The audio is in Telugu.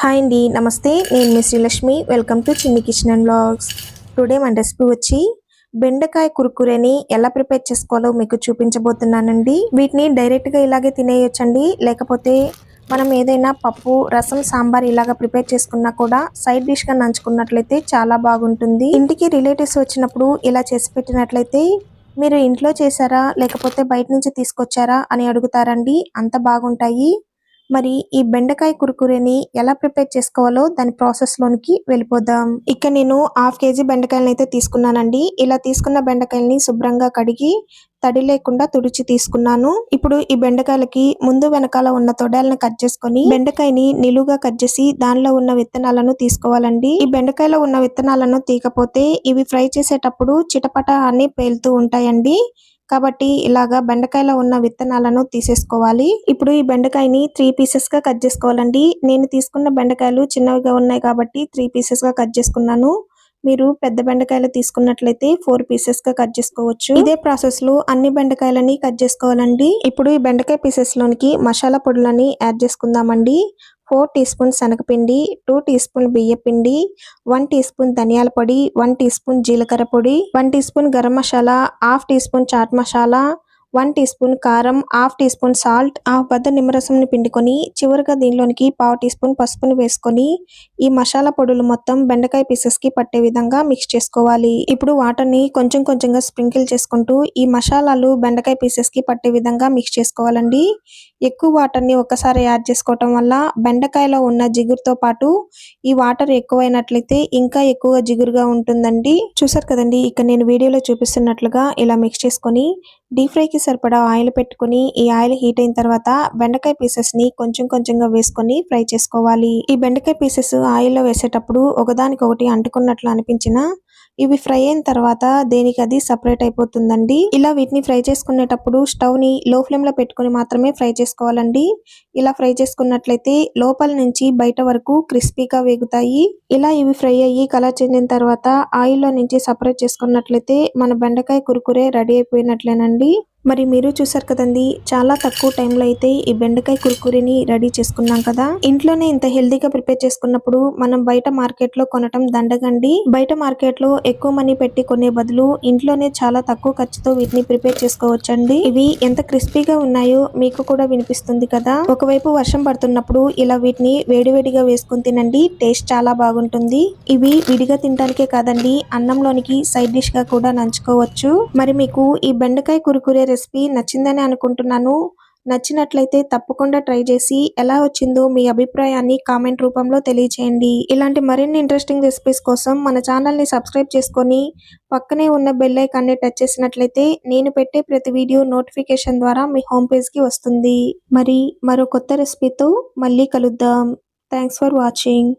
హాయ్ అండి, నమస్తే. నేను మీ శ్రీలక్ష్మి. వెల్కమ్ టు చిన్ని కిచెన్ అండ్ వ్లాగ్స్. టుడే మన రెసిపీ వచ్చి బెండకాయ కురుకురేని ఎలా ప్రిపేర్ చేసుకోవాలో మీకు చూపించబోతున్నానండి. వీటిని డైరెక్ట్గా ఇలాగే తినేయొచ్చండి, లేకపోతే మనం ఏదైనా పప్పు, రసం, సాంబార్ ఇలాగా ప్రిపేర్ చేసుకున్నా కూడా సైడ్ డిష్గా నంచుకున్నట్లయితే చాలా బాగుంటుంది. ఇంటికి రిలేటివ్స్ వచ్చినప్పుడు ఇలా చేసి పెట్టినట్లయితే మీరు ఇంట్లో చేశారా లేకపోతే బయట నుంచి తీసుకొచ్చారా అని అడుగుతారండి, అంత బాగుంటాయి. మరి ఈ బెండకాయ కురుకురేని ఎలా ప్రిపేర్ చేసుకోవాలో దాని ప్రాసెస్ లోనికి వెళ్ళిపోదాం. ఇక్కడ నేను 1/2 kg బెండకాయలను అయితే తీసుకున్నానండి. ఇలా తీసుకున్న బెండకాయల్ని శుభ్రంగా కడిగి తడి లేకుండా తుడిచి తీసుకున్నాను. ఇప్పుడు ఈ బెండకాయలకి ముందు వెనకాల ఉన్న తొడాలను కట్ చేసుకొని బెండకాయని నిలువుగా కట్ చేసి దానిలో ఉన్న విత్తనాలను తీసుకోవాలండి. ఈ బెండకాయలో ఉన్న విత్తనాలను తీయకపోతే ఇవి ఫ్రై చేసేటప్పుడు చిటపట అని పేలుతూ ఉంటాయండి. కాబట్టి ఇలాగా బెండకాయలో ఉన్న విత్తనాలను తీసేసుకోవాలి. ఇప్పుడు ఈ బెండకాయని 3 పీసెస్ గా కట్ చేసుకోవాలండి. నేను తీసుకున్న బెండకాయలు చిన్నవిగా ఉన్నాయి కాబట్టి 3 పీసెస్ గా కట్ చేసుకున్నాను. మీరు పెద్ద బెండకాయలు తీసుకున్నట్లయితే 4 పీసెస్ గా కట్ చేసుకోవచ్చు. ఇదే ప్రాసెస్ లో అన్ని బెండకాయలని కట్ చేసుకోవాలండి. ఇప్పుడు ఈ బెండకాయ పీసెస్ లోనికి మసాలా పొడులని యాడ్ చేసుకుందామండి. 4 టీ స్పూన్ శనగపిండి, 2 టీ స్పూన్ బియ్యపిండి, 1 టీ స్పూన్ ధనియాల పొడి, 1 టీ స్పూన్ జీలకర్ర పొడి, 1 teaspoon garam masala, half teaspoon chaat masala, 1 teaspoon కారం, half teaspoon salt, half బద్ద నిమ్మరసంని పిండుకొని చివరిగా దీనిలోనికి 1/2 టీ స్పూన్ పసుపుని వేసుకొని ఈ మసాలా పొడులు మొత్తం బెండకాయ పీసెస్ కి పట్టే విధంగా మిక్స్ చేసుకోవాలి. ఇప్పుడు వాటర్ని కొంచెం కొంచెంగా స్ప్రింకిల్ చేసుకుంటూ ఈ మసాలాలు బెండకాయ పీసెస్ కి పట్టే విధంగా మిక్స్ చేసుకోవాలండి. ఎక్కువ వాటర్ని ఒక్కసారి యాడ్ చేసుకోవటం వల్ల బెండకాయలో ఉన్న జిగురుతో పాటు ఈ వాటర్ ఎక్కువైనట్లయితే ఇంకా ఎక్కువగా జిగురుగా ఉంటుందండి. చూసారు కదండి, ఇక్కడ నేను వీడియోలో చూపిస్తున్నట్లుగా ఇలా మిక్స్ చేసుకొని డీప్ ఫ్రైకి సరిపడా ఆయిల్ పెట్టుకొని ఈ ఆయిల్ హీట్ అయిన తర్వాత బెండకాయ పీసెస్ ని కొంచెం కొంచెంగా వేసుకొని ఫ్రై చేసుకోవాలి. ఈ బెండకాయ పీసెస్ ఆయిల్లో వేసేటప్పుడు ఒకదానికొకటి అంటుకున్నట్లు అనిపించినా ఇవి ఫ్రై అయిన తర్వాత దేనికి అది సపరేట్ అయిపోతుందండి. ఇలా వీటిని ఫ్రై చేసుకునేటప్పుడు స్టవ్ ని లో ఫ్లేమ్ లో పెట్టుకుని మాత్రమే ఫ్రై చేసుకోవాలండి. ఇలా ఫ్రై చేసుకున్నట్లయితే లోపల నుంచి బయట వరకు క్రిస్పీగా వేగుతాయి. ఇలా ఇవి ఫ్రై అయ్యి కలర్ చేంజ్ అయిన తర్వాత ఆయిల్లో నుంచి సపరేట్ చేసుకున్నట్లయితే మన బెండకాయ కురుకురే రెడీ అయిపోయినట్లేనండి. మరి మీరు చూసారు కదండి, చాలా తక్కువ టైంలో అయితే ఈ బెండకాయ కురుకురేని రెడీ చేసుకున్నాం కదా. ఇంట్లోనే ఇంత హెల్దీగా ప్రిపేర్ చేసుకున్నప్పుడు మనం బయట మార్కెట్ లో కొనటం దండగండి. బయట మార్కెట్ లో ఎక్కువ మనీ పెట్టి కొనే బదులు ఇంట్లోనే చాలా తక్కువ ఖర్చుతో వీటిని ప్రిపేర్ చేసుకోవచ్చండి. ఇవి ఎంత క్రిస్పీగా ఉన్నాయో మీకు కూడా వినిపిస్తుంది కదా. ఒకవైపు వర్షం పడుతున్నప్పుడు ఇలా వీటిని వేడివేడిగా వేసుకుని తినండి, టేస్ట్ చాలా బాగుంటుంది. ఇవి విడిగా తినడానికే కాదండి, అన్నంలోనికి సైడ్ డిష్ గా కూడా నంచుకోవచ్చు. మరి మీకు ఈ బెండకాయ కురుకురే రెసిపీ నచ్చిందని అనుకుంటున్నాను. నచ్చినట్లయితే తప్పకుండా ట్రై చేసి ఎలా వచ్చిందో మీ అభిప్రాయాన్ని కామెంట్ రూపంలో తెలియచేయండి. ఇలాంటి మరిన్ని ఇంట్రెస్టింగ్ రెసిపీస్ కోసం మన ఛానల్ ని సబ్స్క్రైబ్ చేసుకొని పక్కనే ఉన్న బెల్ ఐకాన్ ని టచ్ చేసినట్లయితే నేను పెట్టే ప్రతి వీడియో నోటిఫికేషన్ ద్వారా మీ హోమ్ పేజ్ కి వస్తుంది. మరి మరో కొత్త రెసిపీతో మళ్ళీ కలుద్దాం. Thanks for watching.